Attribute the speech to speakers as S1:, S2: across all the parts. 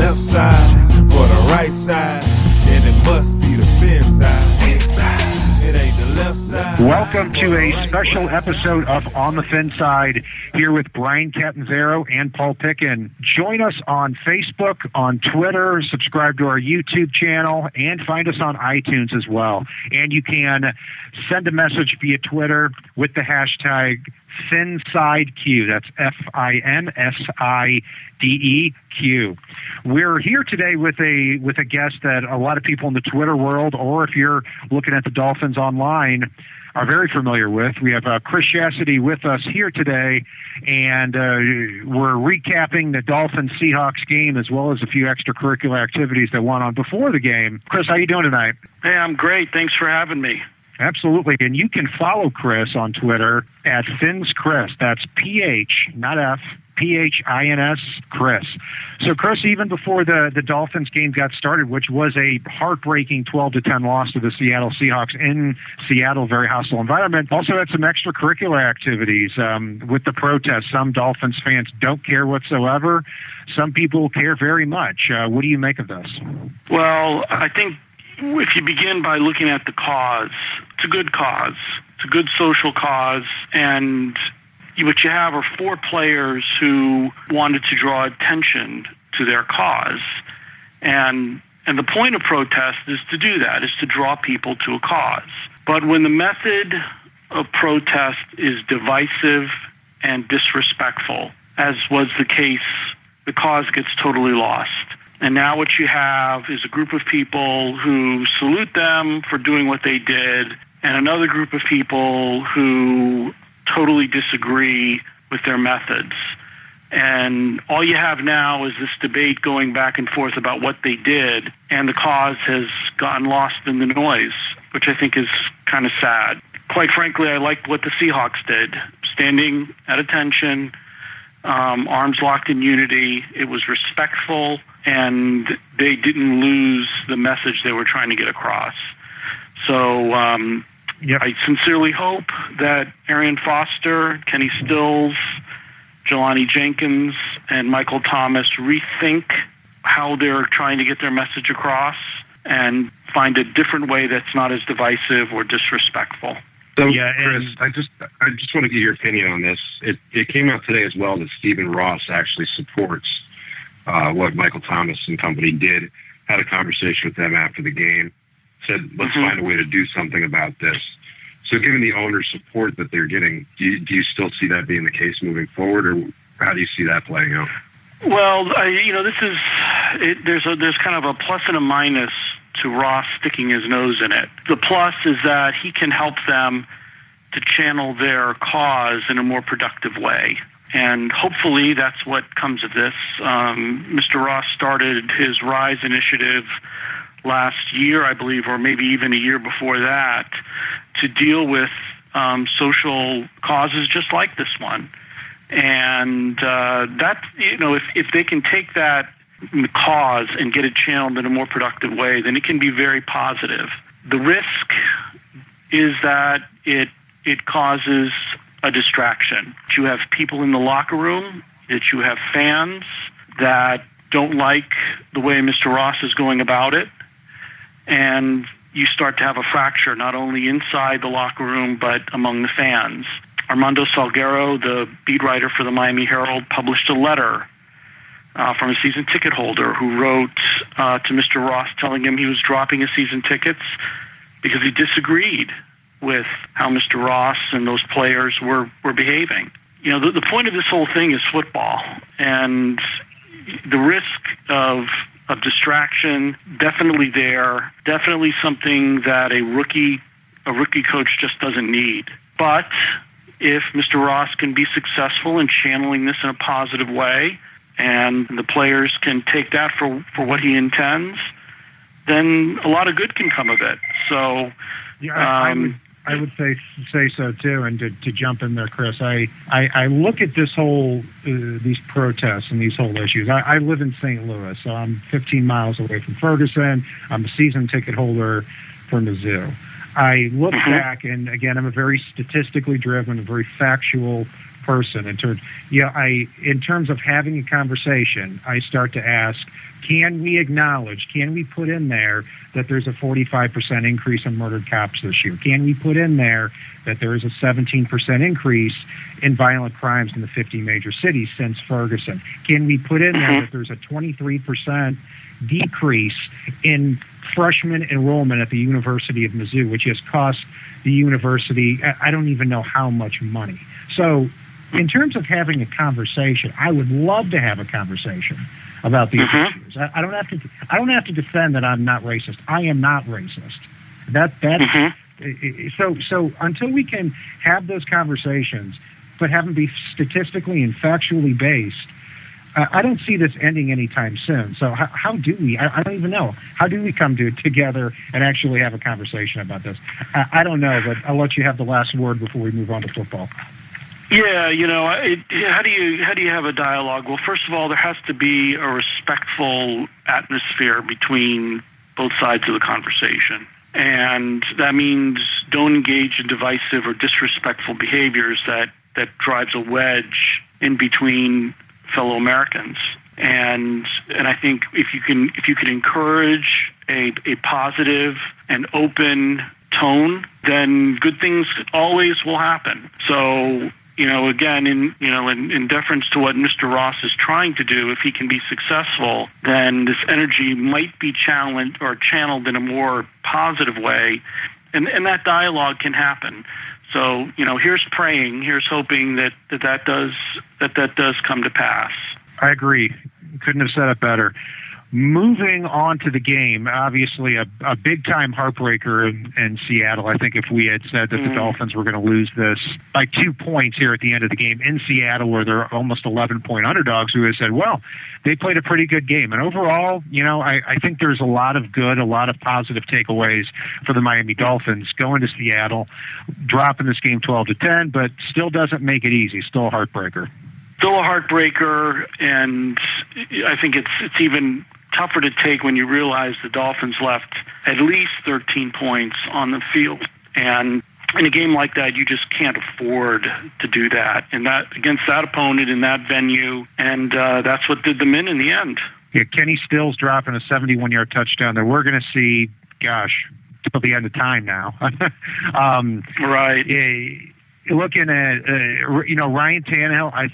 S1: left side or the right side, then it must be the FinSide. It ain't the left side.
S2: Welcome to a special episode of On the FinSide, here with Brian Catanzaro and Paul Picken. Join us on Facebook, on Twitter, subscribe to our YouTube channel, and find us on iTunes as well. And you can send a message via Twitter with the hashtag FinSideQ. That's FINSIDEQ. We're here today with a guest that a lot of people in the Twitter world, or if you're looking at the Dolphins online, are very familiar with. We have Chris Shashaty with us here today, and we're recapping the Dolphins-Seahawks game as well as a few extracurricular activities that went on before the game. Chris, how you doing tonight?
S3: Hey, I'm great. Thanks for having me.
S2: Absolutely. And you can follow Chris on Twitter at FinsChris. That's PH, not F, PHINS Chris. So, Chris, even before the Dolphins game got started, which was a heartbreaking 12-10 loss to the Seattle Seahawks in Seattle, very hostile environment, also had some extracurricular activities with the protests. Some Dolphins fans don't care whatsoever. Some people care very much. What do you make of this?
S3: Well, I think if you begin by looking at the cause, it's a good cause. It's a good social cause, and what you have are four players who wanted to draw attention to their cause. And the point of protest is to do that, is to draw people to a cause. But when the method of protest is divisive and disrespectful, as was the case, the cause gets totally lost. And now what you have is a group of people who salute them for doing what they did, and another group of people who totally disagree with their methods. And all you have now is this debate going back and forth about what they did, and the cause has gotten lost in the noise, which I think is kind of sad. Quite frankly, I liked what the Seahawks did, standing at attention, arms locked in unity. It was respectful, and they didn't lose the message they were trying to get across. So
S2: Yep.
S3: I sincerely hope that Arian Foster, Kenny Stills, Jelani Jenkins, and Michael Thomas rethink how they're trying to get their message across and find a different way that's not as divisive or disrespectful.
S4: So,
S2: Yeah,
S4: Chris, I just want to get your opinion on this. It came out today as well that Stephen Ross actually supports what Michael Thomas and company did. Had a conversation with them after the game. Said, let's find a way to do something about this. So given the owner's support that they're getting, do you still see that being the case moving forward, or how do you see that playing out?
S3: Well, this is there's kind of a plus and a minus to Ross sticking his nose in it. The plus is that he can help them to channel their cause in a more productive way. And hopefully that's what comes of this. Mr. Ross started his RISE initiative last year, I believe, or maybe even a year before that, to deal with social causes just like this one. And that, if they can take that cause and get it channeled in a more productive way, then it can be very positive. The risk is that it causes a distraction. You have people in the locker room, that you have fans that don't like the way Mr. Ross is going about it, and you start to have a fracture not only inside the locker room but among the fans. Armando Salguero, the beat writer for the Miami Herald, published a letter from a season ticket holder who wrote to Mr. Ross telling him he was dropping his season tickets because he disagreed with how Mr. Ross and those players were behaving. The point of this whole thing is football, and the risk of distraction, definitely there, definitely something that a rookie coach just doesn't need. But if Mr. Ross can be successful in channeling this in a positive way, and the players can take that for what he intends, then a lot of good can come of it. So,
S2: I would say so too. And to jump in there, Chris, I look at this whole these protests and these whole issues. I live in St. Louis, so I'm 15 miles away from Ferguson. I'm a season ticket holder for Mizzou. I look back, and again, I'm a very statistically driven, a very factual person. In terms of having a conversation, I start to ask, can we acknowledge, can we put in there that there's a 45% increase in murdered cops this year? Can we put in there that there is a 17% increase in violent crimes in the 50 major cities since Ferguson? Can we put in there that there's a 23% decrease in freshman enrollment at the University of Mizzou, which has cost the university, I don't even know how much money. So in terms of having a conversation, I would love to have a conversation about these issues. I don't have to defend that I'm not racist. I am not racist. So until we can have those conversations, but have them be statistically and factually based, I don't see this ending anytime soon. So how do we? I don't even know. How do we come together and actually have a conversation about this? I don't know, but I'll let you have the last word before we move on to football.
S3: Yeah, how do you have a dialogue? Well, first of all, there has to be a respectful atmosphere between both sides of the conversation. And that means don't engage in divisive or disrespectful behaviors that drives a wedge in between fellow Americans. And I think if you can encourage a positive and open tone, then good things always will happen. So, again, in deference to what Mr. Ross is trying to do, if he can be successful, then this energy might be challenged or channeled in a more positive way, and that dialogue can happen. So, here's praying, here's hoping that does come to pass.
S2: I agree. Couldn't have said it better. Moving on to the game, obviously a big-time heartbreaker in Seattle. I think if we had said that the Dolphins were going to lose this by 2 points here at the end of the game in Seattle, where they're almost 11-point underdogs, we would have said, well, they played a pretty good game. And overall, I think there's a lot of positive takeaways for the Miami Dolphins going to Seattle, dropping this game 12-10, but still doesn't make it easy. Still a heartbreaker.
S3: Still a heartbreaker, and I think it's even tougher to take when you realize the Dolphins left at least 13 points on the field. And in a game like that, you just can't afford to do that. And that against that opponent in that venue, and that's what did them in the end.
S2: Yeah, Kenny Stills dropping a 71-yard touchdown that we're going to see, till the end of time now.
S3: Right.
S2: Looking at Ryan Tannehill, I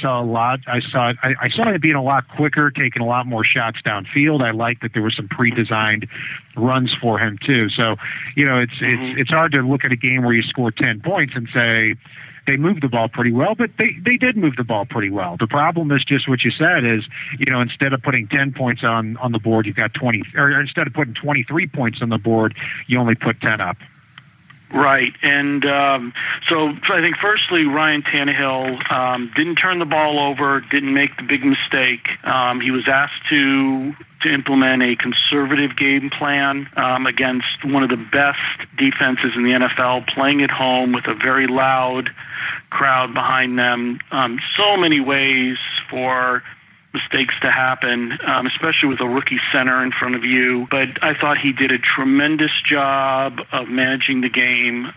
S2: saw a lot. I saw him being a lot quicker, taking a lot more shots downfield. I like that there were some pre-designed runs for him too. So it's hard to look at a game where you score 10 points and say they moved the ball pretty well, but they did move the ball pretty well. The problem is just what you said is, instead of putting 10 points on the board, you've got 20, or instead of putting 23 points on the board, you only put 10 up.
S3: Right, and so I think firstly, Ryan Tannehill didn't turn the ball over, didn't make the big mistake. He was asked to implement a conservative game plan against one of the best defenses in the NFL, playing at home with a very loud crowd behind them. So many ways for mistakes to happen, especially with a rookie center in front of you. But I thought he did a tremendous job of managing the game.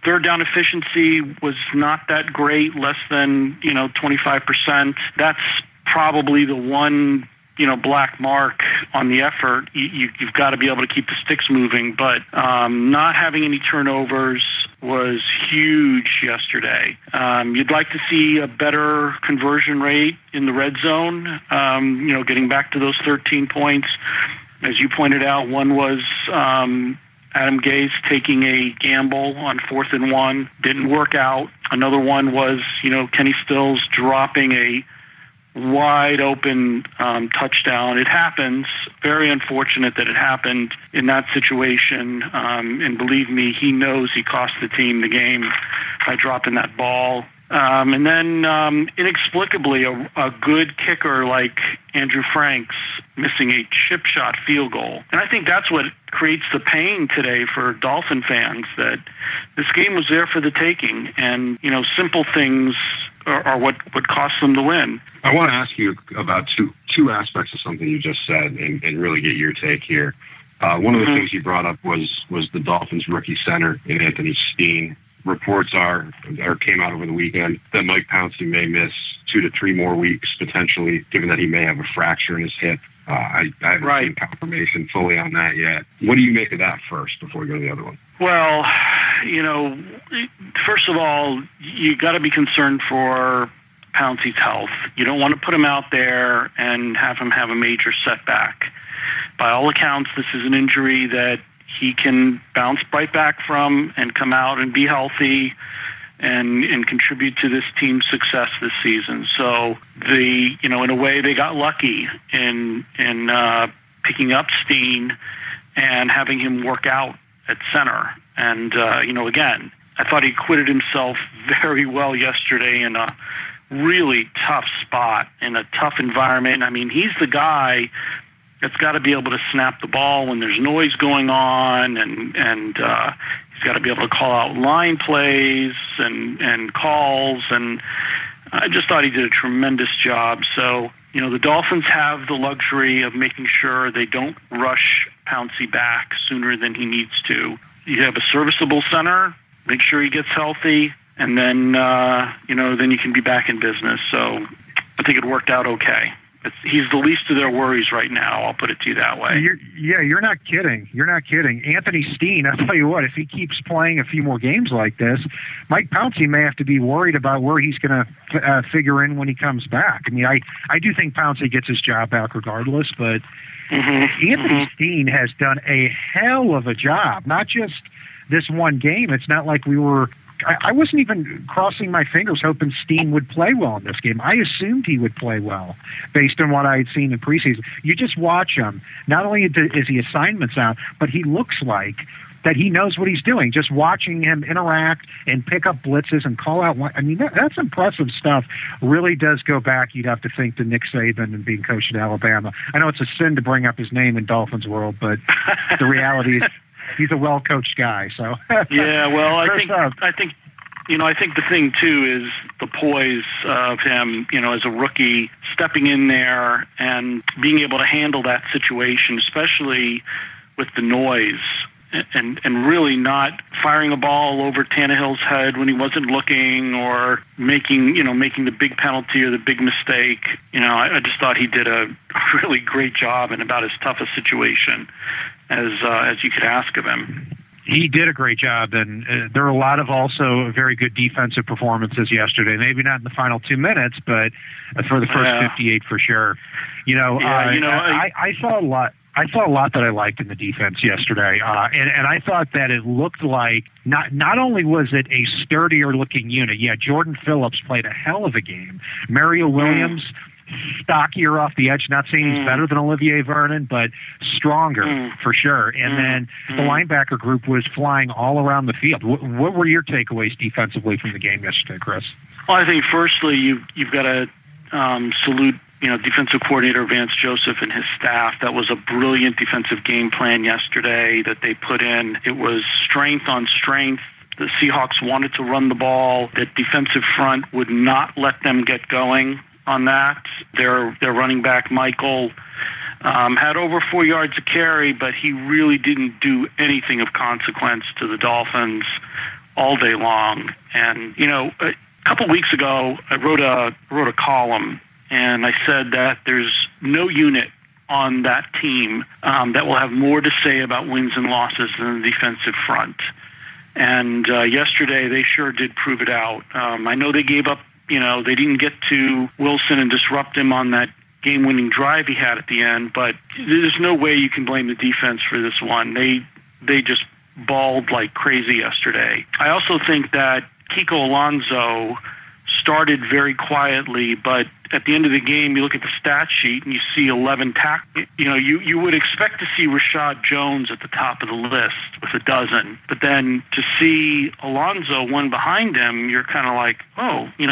S3: Third down efficiency was not that great, less than 25%. That's probably the one black mark on the effort. You've got to be able to keep the sticks moving, but not having any turnovers was huge yesterday. You'd like to see a better conversion rate in the red zone, getting back to those 13 points. As you pointed out, one was Adam Gase taking a gamble on 4th and 1, didn't work out. Another one was, Kenny Stills dropping a wide open touchdown. It happens. Very unfortunate that it happened in that situation. And believe me, he knows he cost the team the game by dropping that ball. And then inexplicably, a good kicker like Andrew Franks missing a chip shot field goal. And I think that's what creates the pain today for Dolphin fans, that this game was there for the taking. And, simple things are what cost them the win.
S4: I want to ask you about two aspects of something you just said and really get your take here. One of the things you brought up was the Dolphins rookie center in Anthony Steen reports came out over the weekend that Mike Pouncey may miss 2 to 3 more weeks potentially, given that he may have a fracture in his hip. I haven't seen confirmation fully on that yet. What do you make of that first before we go to the other one?
S3: Well, first of all, you got to be concerned for Pouncey's health. You don't want to put him out there and have him have a major setback. By all accounts, this is an injury that he can bounce right back from and come out and be healthy and contribute to this team's success this season. So in a way, they got lucky in picking up Steen and having him work out at center. And again, I thought he acquitted himself very well yesterday in a really tough spot, in a tough environment. I mean, he's the guy that's got to be able to snap the ball when there's noise going on, and he's got to be able to call out line plays and calls, and I just thought he did a tremendous job. So, the Dolphins have the luxury of making sure they don't rush Pouncey back sooner than he needs to. You have a serviceable center, make sure he gets healthy, and then, then you can be back in business. So I think it worked out okay. He's the least of their worries right now. I'll put it to you that way.
S2: You're not kidding. You're not kidding. Anthony Steen, I'll tell you what, if he keeps playing a few more games like this, Mike Pouncey may have to be worried about where he's going to figure in when he comes back. I mean, I do think Pouncey gets his job back regardless, but Anthony Steen has done a hell of a job, not just this one game. It's not like we were... I wasn't even crossing my fingers hoping Steen would play well in this game. I assumed he would play well based on what I had seen in preseason. You just watch him. Not only is he assignments out, but he looks like that he knows what he's doing. Just watching him interact and pick up blitzes and call out. I mean, that's impressive stuff. Really does go back, you'd have to think, to Nick Saban and being coached at Alabama. I know it's a sin to bring up his name in Dolphins world, but the reality is, he's a well-coached guy, so.
S3: Yeah, well, I think the thing too is the poise of him, as a rookie, stepping in there and being able to handle that situation, especially with the noise, and really not firing a ball over Tannehill's head when he wasn't looking, or making the big penalty or the big mistake. I just thought he did a really great job in about as tough a situation as you could ask of him.
S2: He did a great job, and there were a lot of also very good defensive performances yesterday. Maybe not in the final 2 minutes, but for the first 58 for sure. I saw a lot. I saw a lot that I liked in the defense yesterday, and I thought that it looked like not only was it a sturdier looking unit. Yeah, Jordan Phillips played a hell of a game. Mario Williams. Stockier off the edge. Not saying he's better than Olivier Vernon, but stronger for sure. And then the linebacker group was flying all around the field. What were your takeaways defensively from the game yesterday, Chris?
S3: Well, I think firstly you've got to salute defensive coordinator Vance Joseph and his staff. That was a brilliant defensive game plan yesterday that they put in. It was strength on strength. The Seahawks wanted to run the ball. The defensive front would not let them get going on that. Their running back, Michael, had over 4 yards a carry, but he really didn't do anything of consequence to the Dolphins all day long. And, a couple weeks ago, I wrote a column, and I said that there's no unit on that team that will have more to say about wins and losses than the defensive front. And yesterday, they sure did prove it out. I know they gave up. They didn't get to Wilson and disrupt him on that game-winning drive he had at the end, but there's no way you can blame the defense for this one. They just balled like crazy yesterday. I also think that Kiko Alonso started very quietly, but at the end of the game, you look at the stat sheet and you see 11 tackles. You would expect to see Rashad Jones at the top of the list with 12, but then to see Alonso one behind him, you're kind of like, oh, he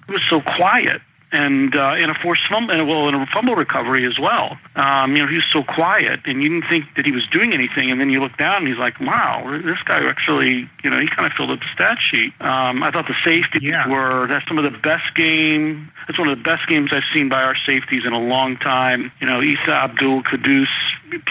S3: was so quiet. And in a forced fumble, in a fumble recovery as well. He was so quiet, and you didn't think that he was doing anything. And then you look down, and he's like, "Wow, this guy actually, he kind of filled up the stat sheet." I thought the safeties that's some of the best game. That's one of the best games I've seen by our safeties in a long time. Isa Abdul Quddus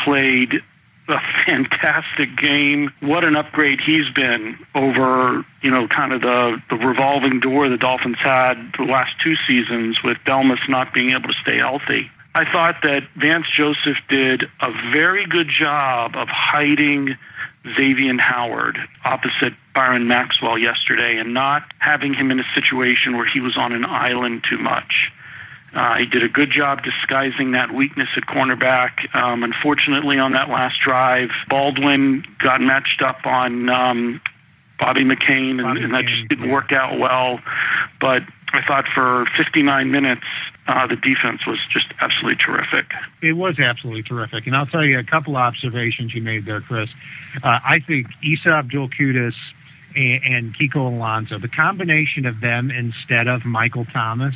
S3: played a fantastic game. What an upgrade he's been over, kind of the revolving door the Dolphins had the last 2 seasons with Delmas not being able to stay healthy. I thought that Vance Joseph did a very good job of hiding Xavier Howard opposite Byron Maxwell yesterday and not having him in a situation where he was on an island too much. He did a good job disguising that weakness at cornerback. Unfortunately, on that last drive, Baldwin got matched up on Bobby McCain, and that just didn't work out well. But I thought for 59 minutes, the defense was just absolutely terrific.
S2: It was absolutely terrific. And I'll tell you a couple observations you made there, Chris. I think Issa Abdul-Quddus and Kiko Alonso, the combination of them instead of Michael Thomas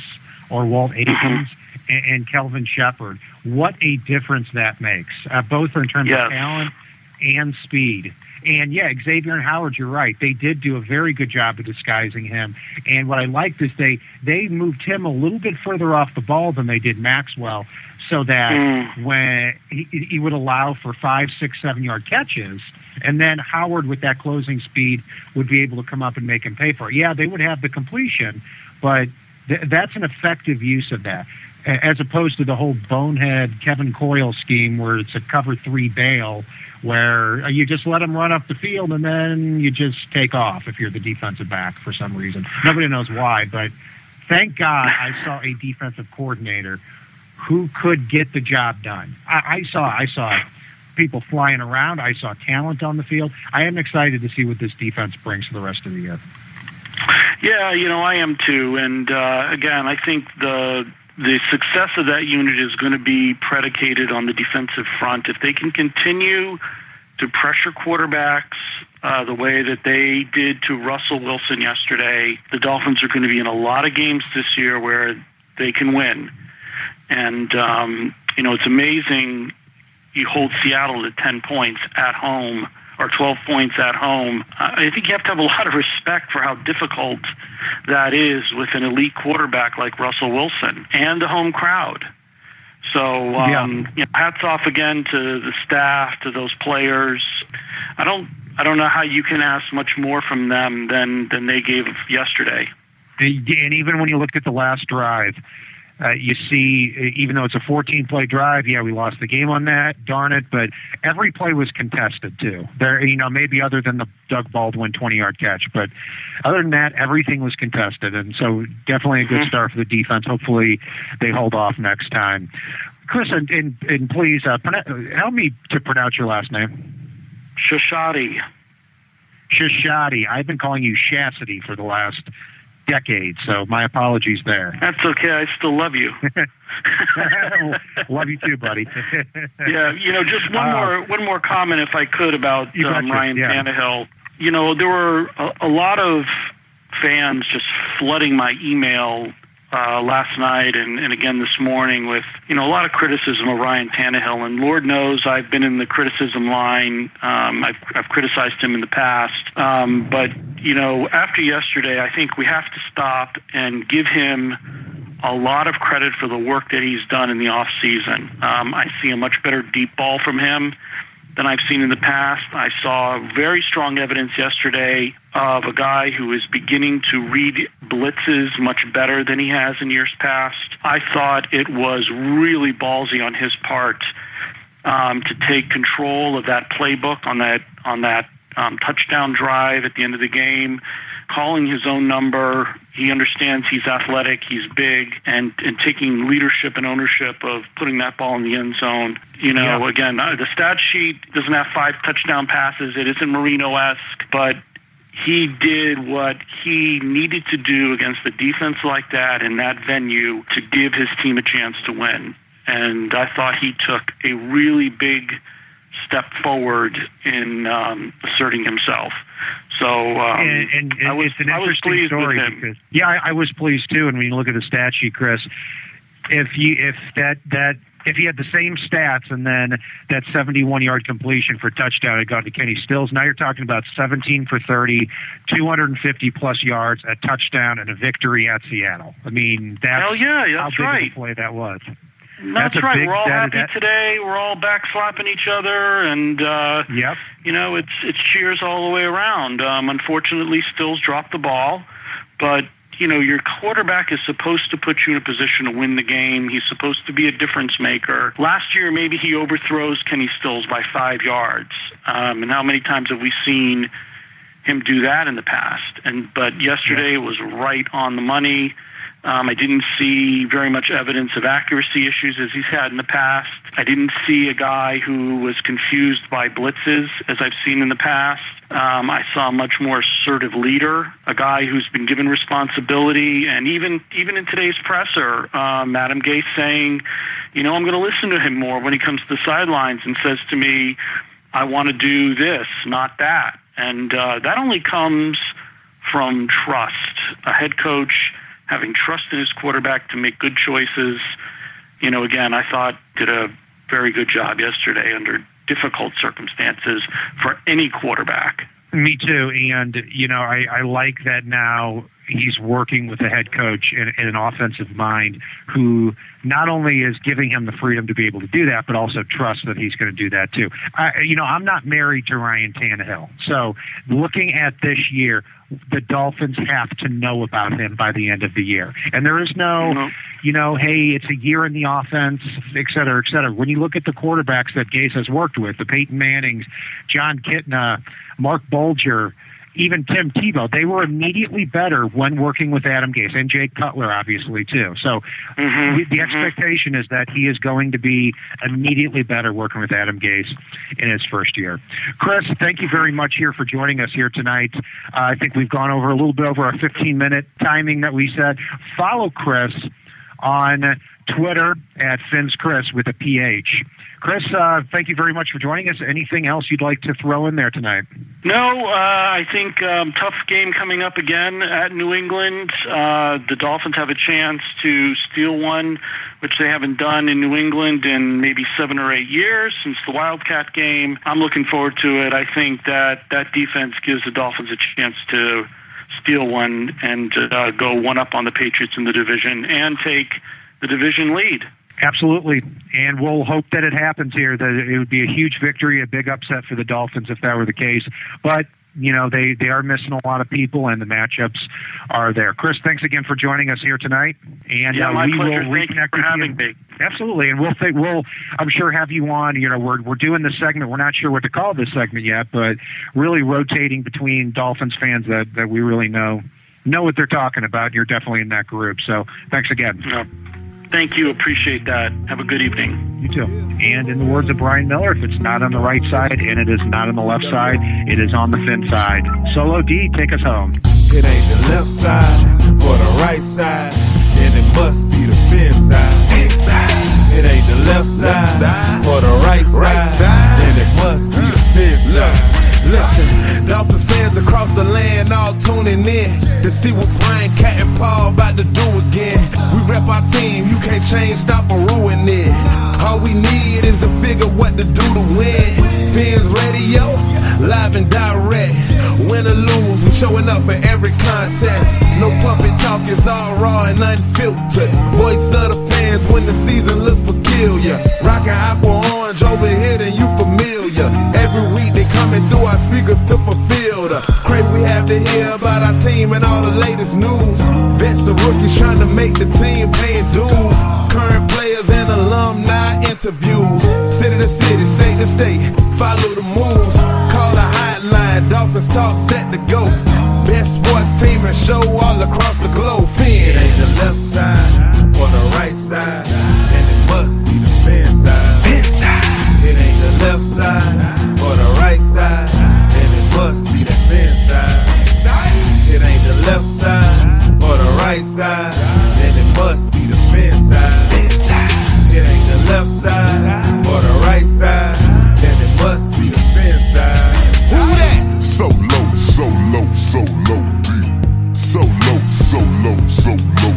S2: or Walt Aikens and Kelvin Shepard, what a difference that makes, both in terms of talent and speed. And, Xavier and Howard, you're right. They did do a very good job of disguising him. And what I liked is they moved him a little bit further off the ball than they did Maxwell so that when he would allow for 5, 6, 7-yard catches, and then Howard with that closing speed would be able to come up and make him pay for it. Yeah, they would have the completion, but that's an effective use of that, as opposed to the whole bonehead Kevin Coyle scheme where it's a cover 3 bail, where you just let them run up the field and then you just take off if you're the defensive back for some reason. Nobody knows why, but thank God I saw a defensive coordinator who could get the job done. I saw people flying around. I saw talent on the field. I am excited to see what this defense brings for the rest of the year.
S3: Yeah, I am too. And again, I think the success of that unit is going to be predicated on the defensive front. If they can continue to pressure quarterbacks the way that they did to Russell Wilson yesterday, the Dolphins are going to be in a lot of games this year where they can win. And, it's amazing you hold Seattle to 10 points at home or 12 points at home. I think you have to have a lot of respect for how difficult that is with an elite quarterback like Russell Wilson and the home crowd. So hats off again to the staff, to those players. I don't know how you can ask much more from them than they gave yesterday.
S2: And even when you looked at the last drive, you see, even though it's a 14-play drive, we lost the game on that, darn it, but every play was contested too. There, maybe other than the Doug Baldwin 20-yard catch, but other than that, everything was contested, and so definitely a good start for the defense. Hopefully they hold off next time. Chris, and please help me to pronounce your last name.
S3: Shashaty.
S2: Shashaty. I've been calling you Shashaty for the last decade, so my apologies there.
S3: That's okay. I still love you.
S2: Love you too, buddy.
S3: Just one more comment, if I could, about Ryan Tannehill. There were a lot of fans just flooding my email last night and again this morning with a lot of criticism of Ryan Tannehill, and Lord knows I've been in the criticism line. I've criticized him in the past, but after yesterday, I think we have to stop and give him a lot of credit for the work that he's done in the off season. I see a much better deep ball from him than I've seen in the past. I saw very strong evidence yesterday of a guy who is beginning to read blitzes much better than he has in years past. I thought it was really ballsy on his part to take control of that playbook on that touchdown drive at the end of the game, calling his own number. He understands he's athletic, he's big, and taking leadership and ownership of putting that ball in the end zone. Again, the stat sheet doesn't have 5 touchdown passes. It isn't Marino-esque, but he did what he needed to do against a defense like that in that venue to give his team a chance to win. And I thought he took a really big step forward in asserting himself. So
S2: and
S3: I was pleased
S2: story
S3: with him.
S2: Because, I was pleased too. And when you look at the stat sheet, Chris, if he had the same stats and then that 71-yard completion for touchdown had gone to Kenny Stills, now you're talking about 17 for 30, 250-plus yards, a touchdown, and a victory at Seattle. I mean, that's
S3: hell yeah,
S2: how
S3: that's
S2: big
S3: right.
S2: of a play that was.
S3: That's right. We're all happy today. We're all backslapping each other, and
S2: yep.
S3: It's cheers all the way around. Unfortunately, Stills dropped the ball, but your quarterback is supposed to put you in a position to win the game. He's supposed to be a difference maker. Last year, maybe he overthrows Kenny Stills by 5 yards. And how many times have we seen him do that in the past? But yesterday was right on the money. I didn't see very much evidence of accuracy issues as he's had in the past. I didn't see a guy who was confused by blitzes as I've seen in the past. I saw a much more assertive leader, a guy who's been given responsibility, and even in today's presser, Adam Gase saying, I'm going to listen to him more when he comes to the sidelines and says to me, I want to do this, not that. And that only comes from trust. A head coach having trust in his quarterback to make good choices. Again, I thought did a very good job yesterday under difficult circumstances for any quarterback.
S2: Me too. And, I like that now he's working with a head coach in an offensive mind who not only is giving him the freedom to be able to do that, but also trusts that he's going to do that too. I'm not married to Ryan Tannehill. So looking at this year, the Dolphins have to know about him by the end of the year. And there is no, hey, it's a year in the offense, et cetera, et cetera. When you look at the quarterbacks that Gase has worked with, the Peyton Mannings, John Kitna, Mark Bolger, even Tim Tebow, they were immediately better when working with Adam Gase, and Jake Cutler, obviously, too. So the expectation is that he is going to be immediately better working with Adam Gase in his first year. Chris, thank you very much here for joining us here tonight. I think we've gone over a little bit over our 15-minute timing that we said. Follow Chris on Twitter at FinSChris with a PH. Chris, thank you very much for joining us. Anything else you'd like to throw in there tonight?
S3: No, I think tough game coming up again at New England. The Dolphins have a chance to steal one, which they haven't done in New England in maybe 7 or 8 years since the Wildcat game. I'm looking forward to it. I think that defense gives the Dolphins a chance to steal one and go one up on the Patriots in the division and take the division lead.
S2: Absolutely, and we'll hope that it happens here, that it would be a huge victory, a big upset for the Dolphins if that were the case. But, they are missing a lot of people, and the matchups are there. Chris, thanks again for joining us here tonight. And
S3: my
S2: we
S3: pleasure.
S2: will reconnect
S3: for having me.
S2: Absolutely, and we'll I'm sure have you on. We're doing this segment. We're not sure what to call this segment yet, but really rotating between Dolphins fans that we really know what they're talking about. You're definitely in that group. So thanks again.
S3: Yep. Thank you. Appreciate that. Have a good evening.
S2: You too. And in the words of Brian Miller, if it's not on the right side and it is not on the left side, it is on the fin side. Solo D, take us home.
S1: It ain't the left side or the right side, and it must be the fin side. It ain't the left side or the right side, and it must be the fin side.
S5: Listen, Dolphins fans across the land all tuning in to see what Brian, Cat, and Paul about to do again. We rep our team, you can't change, stop, or ruin it. All we need is to figure what to do to win. Fins Radio, live and direct. Win or lose, we showing up for every contest. No puppet talk, it's all raw and unfiltered. Voice of the fans when the season looks peculiar. Rockin' apple orange over here, then you familiar. Every week they coming through our speakers to fulfill the crave we have to hear about our team and all the latest news. Vets the rookies trying to make the team, paying dues. Current players and alumni interviews. City to city, state to state, follow the moves. Call the hotline, Dolphins talk set to go. Best sports team and show all across the globe.
S1: It ain't the left side or the right side, and it must be the fin side. It ain't the left side or the right side, and it must be the fin side. It ain't the left side or the right side, and it must be the fin side. It ain't the left side or the right side, and it must be the fin side.
S5: Who that?
S6: So low, so low, so low, B. So low, so low, so low.